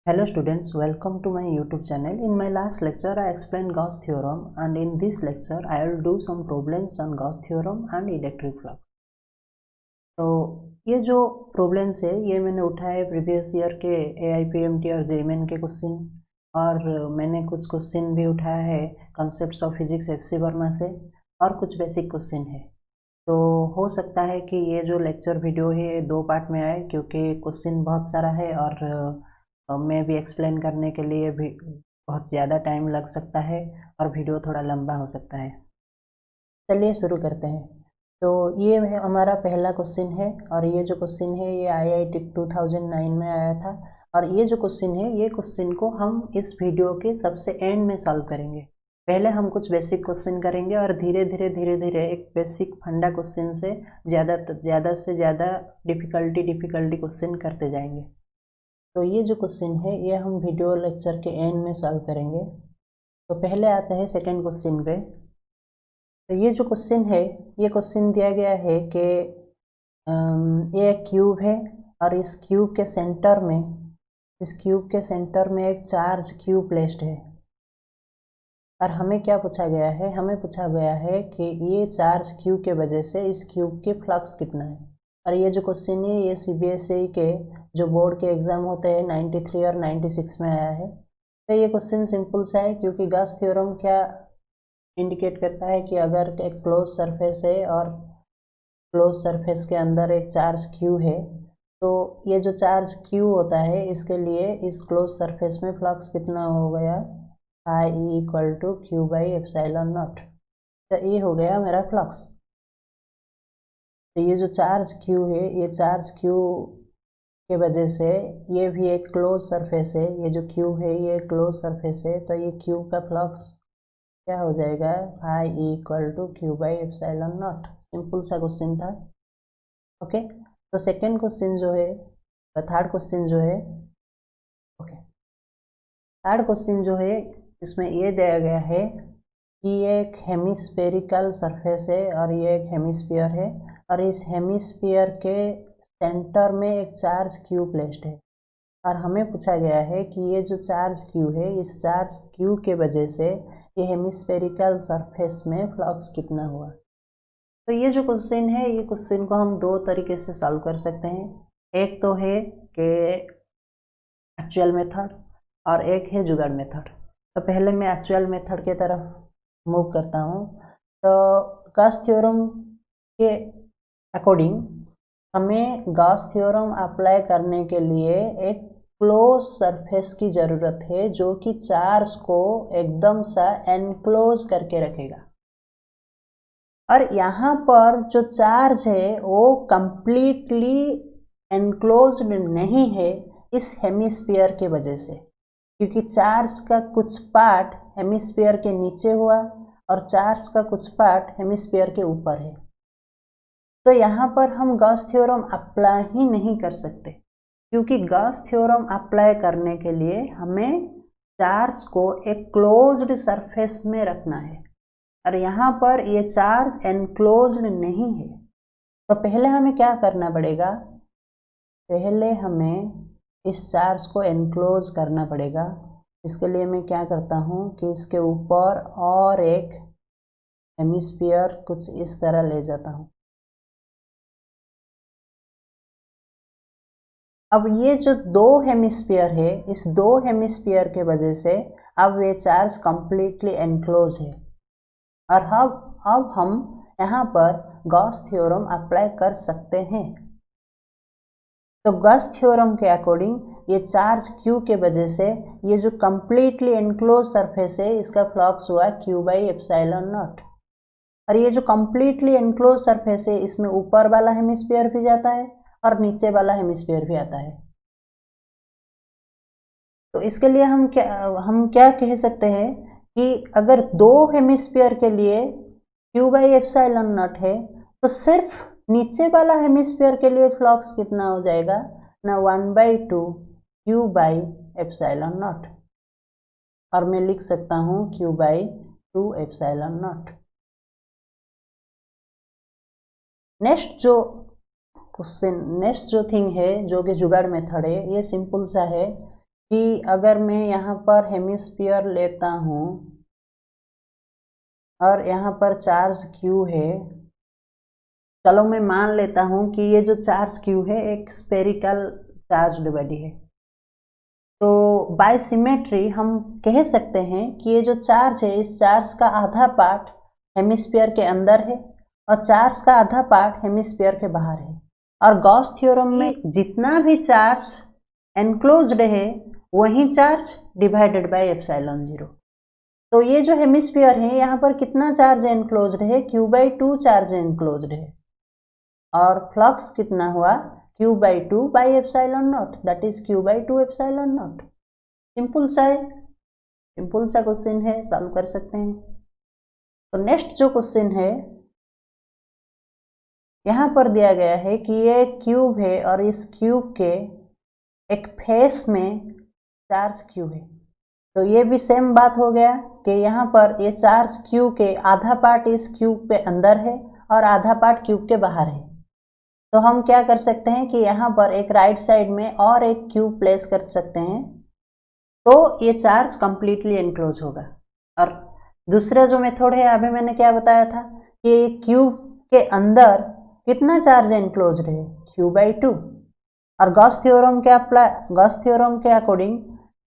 Hello students, welcome to my YouTube channel. In my last lecture I explained Gauss theorem, and in this lecture I will do some problems on Gauss theorem and electric flux. तो ये जो problems है ये मैंने उठाए previous year के AIPMT और JEEMan के क्वेश्चन, और मैंने कुछ क्वेश्चन भी उठाया है concepts of physics SC Verma से, और कुछ बेसिक क्वेश्चन है। तो हो सकता है कि ये जो लेक्चर वीडियो है दो पार्ट में आए, क्योंकि क्वेश्चन बहुत सारा है और मैं भी एक्सप्लेन करने के लिए भी बहुत ज़्यादा टाइम लग सकता है और वीडियो थोड़ा लंबा हो सकता है। चलिए शुरू करते हैं। तो ये है हमारा पहला क्वेश्चन है, और ये जो क्वेश्चन है ये IIT 2009 में आया था। और ये जो क्वेश्चन है ये क्वेश्चन को हम इस वीडियो के सबसे एंड में सॉल्व करेंगे। पहले हम कुछ बेसिक क्वेश्चन करेंगे और धीरे धीरे एक बेसिक फंडा क्वेश्चन से ज़्यादा डिफ़िकल्टी क्वेश्चन करते जाएंगे। तो ये जो क्वेश्चन है ये हम वीडियो लेक्चर के एंड में सॉल्व करेंगे। तो पहले आते हैं सेकंड क्वेश्चन पे। तो ये जो क्वेश्चन है ये क्वेश्चन दिया गया है कि ये एक क्यूब है, और इस क्यूब के सेंटर में एक चार्ज क्यूब प्लेस्ड है। और हमें क्या पूछा गया है? हमें पूछा गया है कि ये चार्ज क्यूब के वजह से इस क्यूब के फ्लक्स कितना है। और ये जो क्वेश्चन है ये CBSE के जो बोर्ड के एग्ज़ाम होते हैं 93 और 96 में आया है। तो ये क्वेश्चन सिंपल सा है, क्योंकि गॉस थ्योरम क्या इंडिकेट करता है कि अगर एक क्लोज सरफेस है और क्लोज सरफेस के अंदर एक चार्ज क्यू है, तो ये जो चार्ज क्यू होता है इसके लिए इस क्लोज सरफेस में फ्लक्स कितना हो गया, I equal to Q by epsilon naught. तो ये हो गया मेरा फ्लक्स। तो ये जो चार्ज क्यू है ये चार्ज क्यू के वजह से ये भी एक क्लोज सरफेस है, ये जो क्यू है ये क्लोज सरफेस है, तो ये क्यू का फ्लक्स क्या हो जाएगा, I equal to Q by epsilon naught. Simple सा क्वेश्चन था। ओके, तो सेकेंड क्वेश्चन जो है, थर्ड क्वेश्चन जो है, ओके, थर्ड क्वेश्चन जो है इसमें ये दिया गया है कि ये एक हेमिस्फेरिकल सरफेस है और ये एक हेमिस्फीयर है, और इस हेमिस्फीयर के सेंटर में एक चार्ज क्यू प्लेस्ड है। और हमें पूछा गया है कि ये जो चार्ज क्यू है इस चार्ज क्यू के वजह से ये हेमिस्फेरिकल सरफेस में फ्लक्स कितना हुआ। तो ये जो क्वेश्चन है ये क्वेश्चन को हम दो तरीके से सॉल्व कर सकते हैं। एक तो है कि एक्चुअल मेथड, और एक है जुगाड़ मेथड। तो पहले मैं एक्चुअल मेथड की तरफ मूव करता हूँ। तो गॉस थ्योरम के अकॉर्डिंग हमें गॉस थ्योरम अप्लाई करने के लिए एक क्लोज सरफेस की ज़रूरत है, जो कि चार्ज को एकदम सा एनक्लोज करके रखेगा। और यहाँ पर जो चार्ज है वो कंप्लीटली एनक्लोज्ड नहीं है इस हेमिस्फीयर के वजह से, क्योंकि चार्ज का कुछ पार्ट हेमिस्फीयर के नीचे हुआ और चार्ज का कुछ पार्ट हेमिस्फीयर के ऊपर है। तो यहाँ पर हम गॉस थ्योरम अप्लाई ही नहीं कर सकते, क्योंकि गॉस थ्योरम अप्लाई करने के लिए हमें चार्ज को एक क्लोज्ड सरफेस में रखना है, और यहाँ पर ये चार्ज एनक्लोज्ड नहीं है। तो पहले हमें क्या करना पड़ेगा, पहले हमें इस चार्ज को एनक्लोज करना पड़ेगा। इसके लिए मैं क्या करता हूँ कि इसके ऊपर और एक हेमिस्फीयर कुछ इस तरह ले जाता हूँ। अब ये जो दो हेमिस्फीयर है इस दो हेमिस्फीयर के वजह से अब ये चार्ज कंप्लीटली एनक्लोज है, और अब हम यहाँ पर गॉस थ्योरम अप्लाई कर सकते हैं। तो गॉस थ्योरम के अकॉर्डिंग ये चार्ज क्यू के वजह से ये जो कंप्लीटली एनक्लोज सरफेस है इसका फ्लक्स हुआ क्यू बाई एप्सिलॉन नॉट। और ये जो कंप्लीटली एनक्लोज सरफेस है इसमें ऊपर वाला हेमिस्फीयर भी जाता है और नीचे वाला हेमिस्फीयर भी आता है। तो इसके लिए हम क्या कह सकते हैं कि अगर दो हेमिस्फीयर के लिए क्यू बाई एप्सिलॉन नॉट है, तो सिर्फ नीचे वाला हेमिस्फीयर के लिए फ्लक्स कितना हो जाएगा ना, 1/2 क्यू बाई एप्सिलॉन नॉट, और मैं लिख सकता हूँ Q by 2 epsilon not. Next जो थिंग है जो कि जुगाड़ मेथड है, ये सिंपल सा है कि अगर मैं यहाँ पर हेमिस्फीयर लेता हूँ और यहाँ पर चार्ज Q है, चलो मैं मान लेता हूँ कि ये जो चार्ज Q है एक स्फेरिकल चार्ज्ड बॉडी है, तो बाय सिमेट्री हम कह सकते हैं कि ये जो चार्ज है इस चार्ज का आधा पार्ट हेमिस्फीयर के अंदर है और चार्ज का आधा पार्ट हेमिस्फीयर के बाहर है। और गॉस थ्योरम में जितना भी चार्ज एनक्लोज्ड है वही चार्ज डिवाइडेड बाय एप्सिलॉन 0। तो ये जो हेमिस्फीयर है यहाँ पर कितना चार्ज एनक्लोज्ड है, Q/2 चार्ज एनक्लोज्ड है और फ्लक्स कितना हुआ, Q/2 by epsilon naught, that is Q/2 epsilon naught. Simple सा क्वेश्चन है, सॉल्व कर सकते हैं। तो नेक्स्ट जो क्वेश्चन है यहाँ पर दिया गया है कि ये क्यूब है और इस क्यूब के एक फेस में चार्ज Q है, तो ये भी सेम बात हो गया कि यहाँ पर ये चार्ज Q के आधा पार्ट इस क्यूब पे अंदर है और आधा पार्ट क्यूब के बाहर है। तो हम क्या कर सकते हैं कि यहाँ पर एक राइट साइड में और एक क्यूब प्लेस कर सकते हैं, तो ये चार्ज कंप्लीटली एनक्लोज होगा। और दूसरा जो मेथड है, अभी मैंने क्या बताया था कि क्यूब के अंदर कितना चार्ज एनक्लोज्ड है, Q/2। और गॉस थ्योरम के according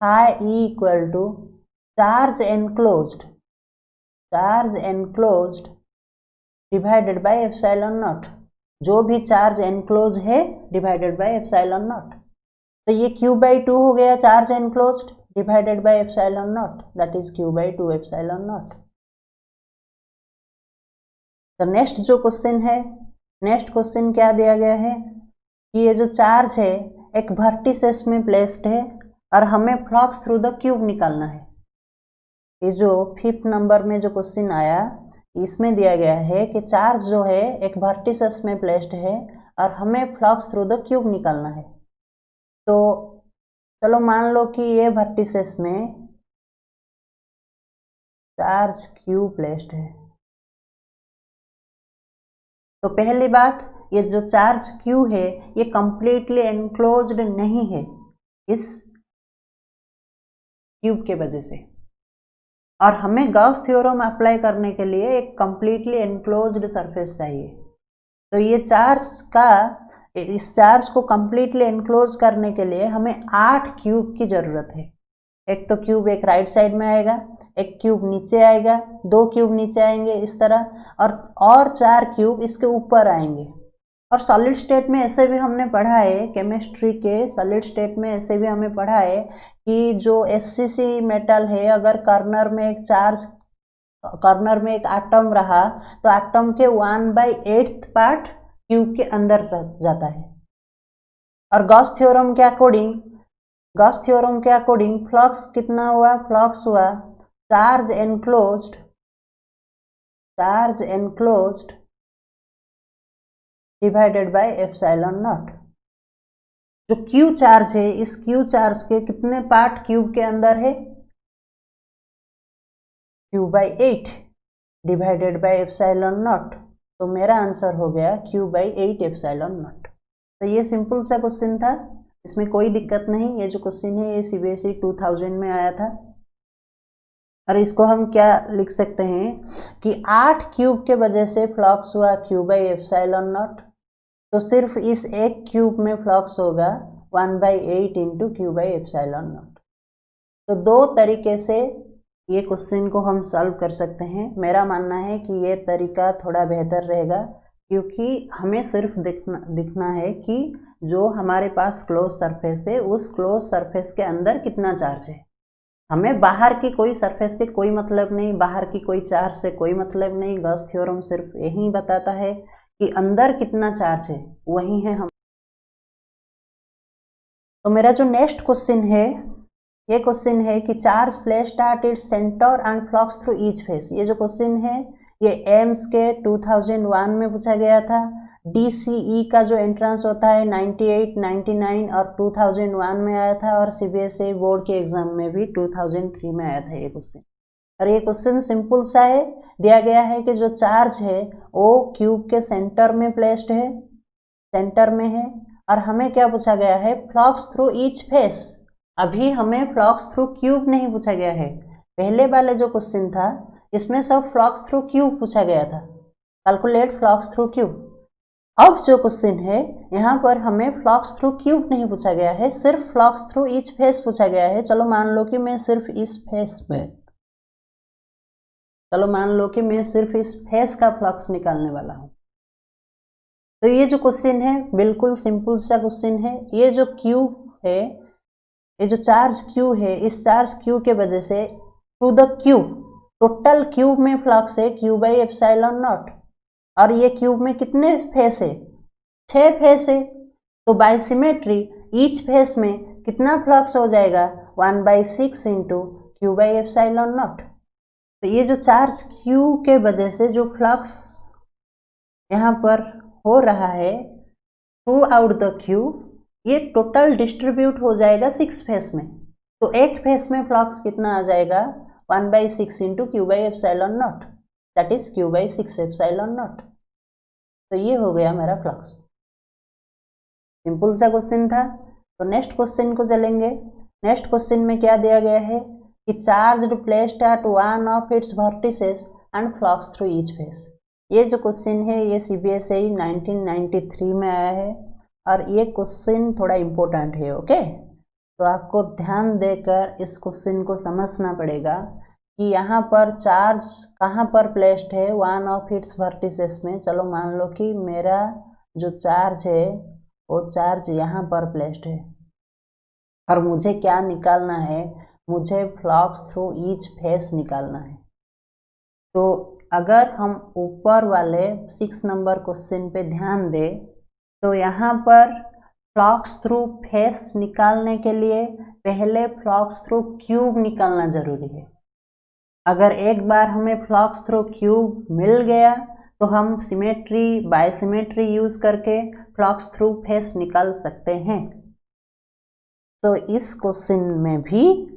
I equal to charge enclosed divided by epsilon naught, जो भी चार्ज एनक्लोज है डिवाइडेड बाय एप्सिलॉन नॉट। तो ये Q/2 हो गया charge enclosed divided by epsilon naught, that is Q/2 epsilon naught. तो नेक्स्ट जो क्वेश्चन है, नेक्स्ट क्वेश्चन क्या दिया गया है कि ये जो चार्ज है एक वर्टिसेस में प्लेस्ड है और हमें फ्लक्स थ्रू द क्यूब निकालना है। ये जो 5th नंबर में जो क्वेश्चन आया इसमें दिया गया है कि चार्ज जो है एक वर्टिसेस में प्लेस्ड है और हमें फ्लक्स थ्रू द क्यूब निकालना है। तो चलो मान लो कि ये वर्टिसेस में चार्ज Q प्लेस्ड है। तो पहली बात, ये जो चार्ज Q है ये कंप्लीटली एनक्लोज्ड नहीं है इस क्यूब के वजह से, और हमें गॉस थ्योरम अप्लाई करने के लिए एक कंप्लीटली एनक्लोज्ड सरफेस चाहिए। तो ये इस चार्ज को कंप्लीटली एनक्लोज करने के लिए हमें 8 क्यूब की जरूरत है। एक तो क्यूब एक राइट साइड में आएगा, एक क्यूब नीचे आएगा, 2 क्यूब नीचे आएंगे इस तरह, और 4 क्यूब इसके ऊपर आएंगे। और सॉलिड स्टेट में ऐसे भी हमने पढ़ा है, केमिस्ट्री के सॉलिड स्टेट में ऐसे भी हमें पढ़ा है कि जो SCC मेटल है, अगर कॉर्नर में एक एटम रहा तो एटम के 1/8 पार्ट क्यूब के अंदर रह जाता है। और गॉस थ्योरम के अकॉर्डिंग फ्लक्स कितना हुआ, फ्लक्स हुआ charge enclosed divided by epsilon naught. जो Q चार्ज है इस Q चार्ज के कितने पार्ट क्यूब के अंदर है, Q/8 divided by epsilon naught. तो मेरा आंसर हो गया Q/8 एप्सिलॉन नॉट। तो ये सिंपल सा क्वेश्चन था, इसमें कोई दिक्कत नहीं। ये जो क्वेश्चन है ये CBSE 2000 में आया था। और इसको हम क्या लिख सकते हैं कि 8 क्यूब के वजह से फ्लक्स हुआ Q/एप्सिलॉन नॉट, तो सिर्फ इस एक क्यूब में फ्लक्स होगा 1/8 इंटू Q/एप्सिलॉन नॉट। तो 2 तरीके से ये क्वेश्चन को हम सॉल्व कर सकते हैं। मेरा मानना है कि ये तरीका थोड़ा बेहतर रहेगा, क्योंकि हमें सिर्फ दिखना है कि जो हमारे पास क्लोज सरफेस है उस क्लोज सरफेस के अंदर कितना चार्ज है। हमें बाहर की कोई सरफेस से कोई मतलब नहीं, बाहर की कोई चार्ज से कोई मतलब नहीं। गॉस थ्योरम सिर्फ यही बताता है कि अंदर कितना चार्ज है, वही है हम। तो मेरा जो नेक्स्ट क्वेश्चन है, ये क्वेश्चन है कि charge placed at its centre and flux through each face. ये जो क्वेश्चन है ये एम्स के 2001 में पूछा गया था। DCE का जो एंट्रेंस होता है 98, 99 और 2001 में आया था, और CBSE बोर्ड के एग्जाम में भी 2003 में आया था ये क्वेश्चन। और ये क्वेश्चन सिंपल सा है, दिया गया है कि जो चार्ज है वो क्यूब के सेंटर में प्लेस्ड है, सेंटर में है, और हमें क्या पूछा गया है, फ्लक्स थ्रू ईच फेस। अभी हमें फ्लक्स थ्रू क्यूब नहीं पूछा गया है। पहले वाले जो क्वेश्चन था इसमें सब फ्लक्स थ्रू क्यूब पूछा गया था, कैलकुलेट फ्लक्स थ्रू क्यूब। अब जो क्वेश्चन है यहाँ पर हमें फ्लक्स थ्रू क्यूब नहीं पूछा गया है, सिर्फ फ्लक्स थ्रू ईच फेस पूछा गया है। चलो मान लो कि मैं सिर्फ इस फेस का फ्लक्स निकालने वाला हूँ। तो ये जो क्वेश्चन है बिल्कुल सिंपल सा क्वेश्चन है। ये जो क्यूब है, ये जो चार्ज क्यू है, इस चार्ज क्यू के वजह से to the cube, total cube में फ्लक्स है क्यू बाई एप्सिलॉन नॉट। और ये क्यूब में कितने फेस है? 6 फेस है। तो बाय सिमेट्री ईच फेस में कितना फ्लक्स हो जाएगा? 1/6 into Q by epsilon naught. तो ये जो चार्ज क्यू के वजह से जो फ्लक्स यहाँ पर हो रहा है थ्रू आउट द क्यूब, ये टोटल डिस्ट्रीब्यूट हो जाएगा 6 फेस में। तो एक फेस में फ्लक्स कितना आ जाएगा? 1/6 into Q by epsilon naught, that is Q by 6 epsilon naught. तो ये हो गया मेरा फ्लक्स। सिंपल सा क्वेश्चन था। तो नेक्स्ट क्वेश्चन को चलेंगे। नेक्स्ट क्वेश्चन में क्या दिया गया है कि charge placed at one of its vertices and flux through each face. ये जो क्वेश्चन है ये CBSE 1993 में आया है और ये क्वेश्चन थोड़ा इम्पोर्टेंट है। ओके, तो आपको ध्यान देकर इस क्वेश्चन को समझना पड़ेगा कि यहाँ पर चार्ज कहाँ पर प्लेस्ड है? वन ऑफ इट्स वर्टिसेस में। चलो मान लो कि मेरा जो चार्ज है वो चार्ज यहाँ पर प्लेस्ड है और मुझे क्या निकालना है? मुझे फ्लक्स थ्रू ईच फेस निकालना है। तो अगर हम ऊपर वाले 6 नंबर क्वेश्चन पे ध्यान दें तो यहाँ पर फ्लक्स थ्रू फेस निकालने के लिए पहले फ्लक्स थ्रू क्यूब निकालना जरूरी है। अगर एक बार हमें फ्लक्स थ्रू क्यूब मिल गया तो हम सिमेट्री बाय सिमेट्री यूज करके फ्लक्स थ्रू फेस निकाल सकते हैं। तो इस क्वेश्चन में भी,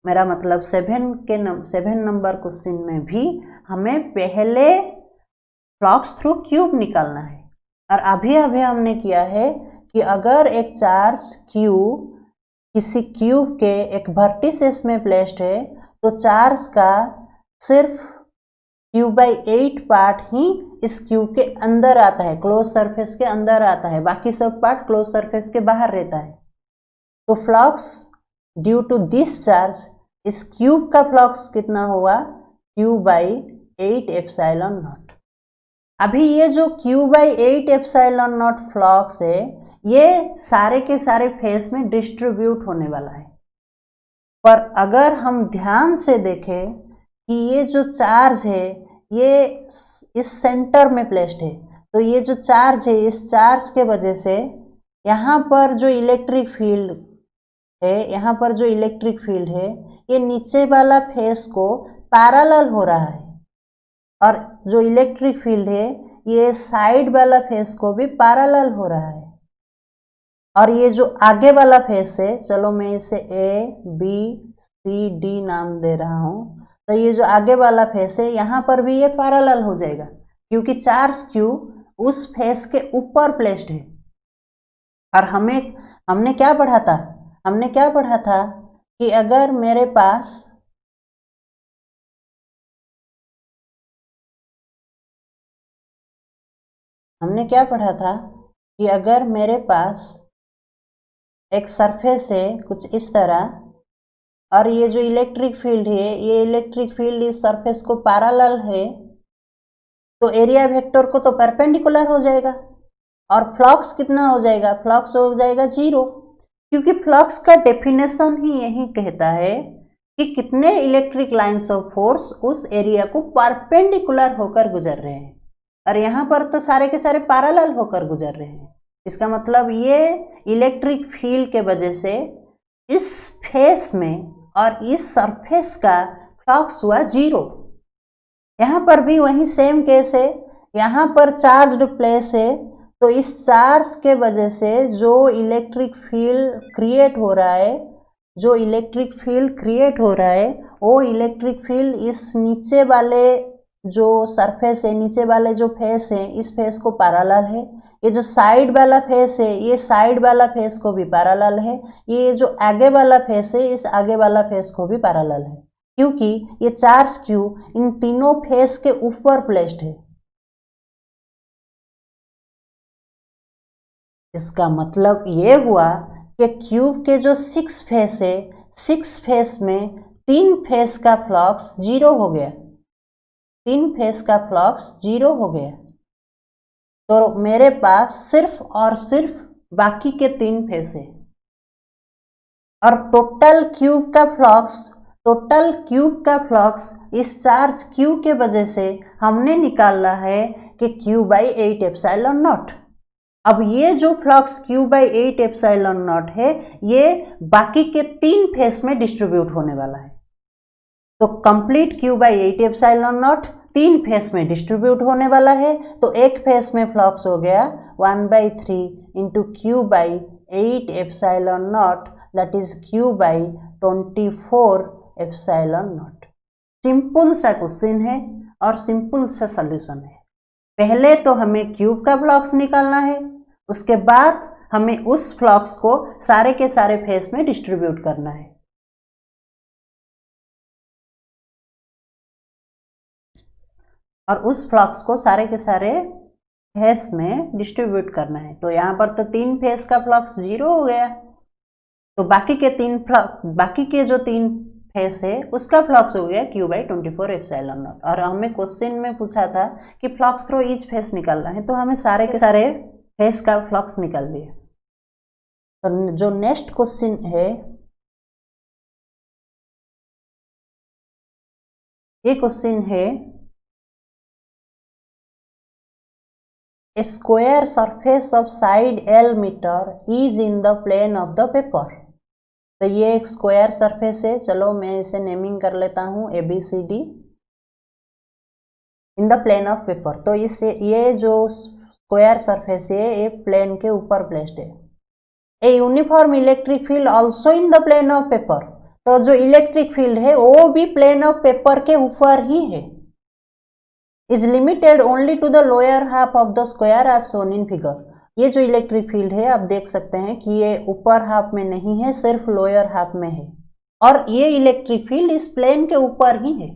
मेरा मतलब 7 नंबर क्वेश्चन में भी हमें पहले फ्लक्स थ्रू क्यूब निकालना है। और अभी हमने किया है कि अगर एक चार्ज क्यू किसी क्यूब के एक वर्टिसेस में प्लेस्ड है तो चार्ज का सिर्फ Q/8 पार्ट ही इस क्यूब के अंदर आता है, क्लोज सरफेस के अंदर आता है, बाकी सब पार्ट क्लोज सरफेस के बाहर रहता है। तो flux due to this charge, इस क्यूब का फ्लक्स कितना हुआ? Q/8 epsilon not. अभी ये जो Q/8 एप्सिलॉन नॉट फ्लक्स है ये सारे के सारे फेस में डिस्ट्रीब्यूट होने वाला है। पर अगर हम ध्यान से देखें कि ये जो चार्ज है ये इस सेंटर में प्लेस्ड है, तो ये जो चार्ज है इस चार्ज के वजह से यहाँ पर जो इलेक्ट्रिक फील्ड है, ये नीचे वाला फेस को पैरेलल हो रहा है और जो इलेक्ट्रिक फील्ड है ये साइड वाला फेस को भी पैरेलल हो रहा है। और ये जो आगे वाला फेस है, चलो मैं इसे ABCD नाम दे रहा हूँ, तो ये जो आगे वाला फेस है यहाँ पर भी ये पैरेलल हो जाएगा क्योंकि चार्ज क्यू उस फेस के ऊपर प्लेस्ड है। और हमने क्या पढ़ा था? हमने क्या पढ़ा था कि अगर मेरे पास अगर मेरे पास एक सरफेस है कुछ इस तरह और ये जो इलेक्ट्रिक फील्ड है ये इलेक्ट्रिक फील्ड इस सरफेस को पैरेलल है, तो एरिया वेक्टर को तो परपेंडिकुलर हो जाएगा और फ्लक्स कितना हो जाएगा? फ्लक्स हो जाएगा 0, क्योंकि फ्लक्स का डेफिनेशन ही यही कहता है कि कितने इलेक्ट्रिक लाइंस ऑफ फोर्स उस एरिया को परपेंडिकुलर होकर गुजर रहे हैं। और यहाँ पर तो सारे के सारे पैरेलल होकर गुजर रहे हैं। इसका मतलब ये इलेक्ट्रिक फील्ड के वजह से इस फेस में और इस सरफेस का फ्लक्स हुआ 0। यहाँ पर भी वही सेम केस है, यहाँ पर चार्ज्ड प्लेस है तो इस चार्ज के वजह से जो इलेक्ट्रिक फील्ड क्रिएट हो रहा है, वो इलेक्ट्रिक फील्ड इस नीचे वाले जो सरफेस है, नीचे वाले जो फेस है, इस फेस को पैरेलल है, ये जो साइड वाला फेस है ये साइड वाला फेस को भी पैरेलल है, ये जो आगे वाला फेस है इस आगे वाला फेस को भी पैरेलल है, क्योंकि ये चार्ज Q इन तीनों फेस के ऊपर प्लेस्ड है। इसका मतलब ये हुआ कि क्यूब के जो 6 फेस है 6 फेस में 3 फेस का फ्लक्स 0 हो गया, 3 फेस का फ्लक्स 0 हो गया। तो मेरे पास सिर्फ और सिर्फ बाकी के 3 फेस है और टोटल क्यूब का फ्लक्स इस चार्ज Q के वजह से हमने निकाला है कि Q/8 एप्सिलॉन नॉट। अब ये जो फ्लक्स Q/8 एप्सिलॉन नॉट है ये बाकी के 3 फेस में डिस्ट्रीब्यूट होने वाला है। तो complete Q/8 epsilon not 3 face में डिस्ट्रीब्यूट होने वाला है। तो एक फेस में फ्लक्स हो गया 1/3 into Q/8 epsilon naught, that is Q/24 epsilon naught. Simple सा क्वेश्चन है और सिंपल सा सॉल्यूशन है। पहले तो हमें क्यूब का फ्लक्स निकालना है, उसके बाद हमें उस फ्लक्स को सारे के सारे फेस में डिस्ट्रीब्यूट करना है। और उस फ्लक्स को सारे के सारे फेस में डिस्ट्रीब्यूट करना है। तो यहाँ पर तो 3 फेस का फ्लक्स 0 हो गया, तो बाकी के जो 3 फेस है उसका फ्लक्स हो गया Q/24 एप्सिलॉन नॉट। और हमें क्वेश्चन में पूछा था कि फ्लक्स थ्रू ईच फेस निकालना है, तो हमें सारे के सारे फेस का फ्लक्स निकाल दिए। तो जो नेक्स्ट क्वेश्चन है ये क्वेश्चन है square surface of side L metre is in the plane of the paper. तो ये एक स्क्वायर सरफेस है, चलो मैं इसे नेमिंग कर लेता हूँ ABCD in the plane of paper. तो इससे ये जो स्क्वायर सरफेस है ये प्लेन के ऊपर प्लेस्ड है। A uniform electric field also in the plane of paper. तो जो इलेक्ट्रिक फील्ड है वो भी प्लेन ऑफ पेपर के ऊपर ही है। Is limited only to the lower half of the square as shown in figure. ये जो इलेक्ट्रिक फील्ड है आप देख सकते हैं कि ये ऊपर हाफ में नहीं है, सिर्फ लोअर हाफ में है, और ये इलेक्ट्रिक फील्ड इस प्लेन के ऊपर ही है।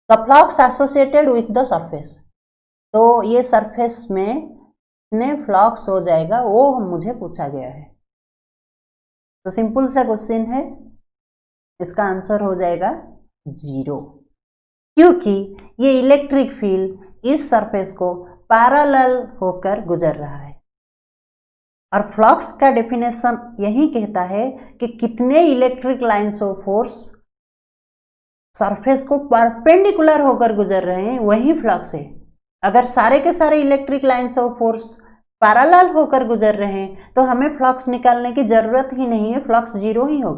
The flux associated with the surface. तो ये सरफेस में फ्लक्स हो जाएगा वो मुझे पूछा गया है। तो सिंपल सा क्वेश्चन है, इसका आंसर हो जाएगा 0, क्योंकि ये इलेक्ट्रिक फील्ड इस सरफेस को पैरेलल होकर गुजर रहा है। और फ्लक्स का डेफिनेशन यही कहता है कि कितने electric lines of force surface को परपेंडिकुलर होकर गुजर रहे हैं वही फ्लक्स है। अगर सारे के सारे electric lines of force parallel होकर गुजर रहे हैं तो हमें फ्लक्स निकालने की जरूरत ही नहीं है, फ्लक्स 0 ही होगा।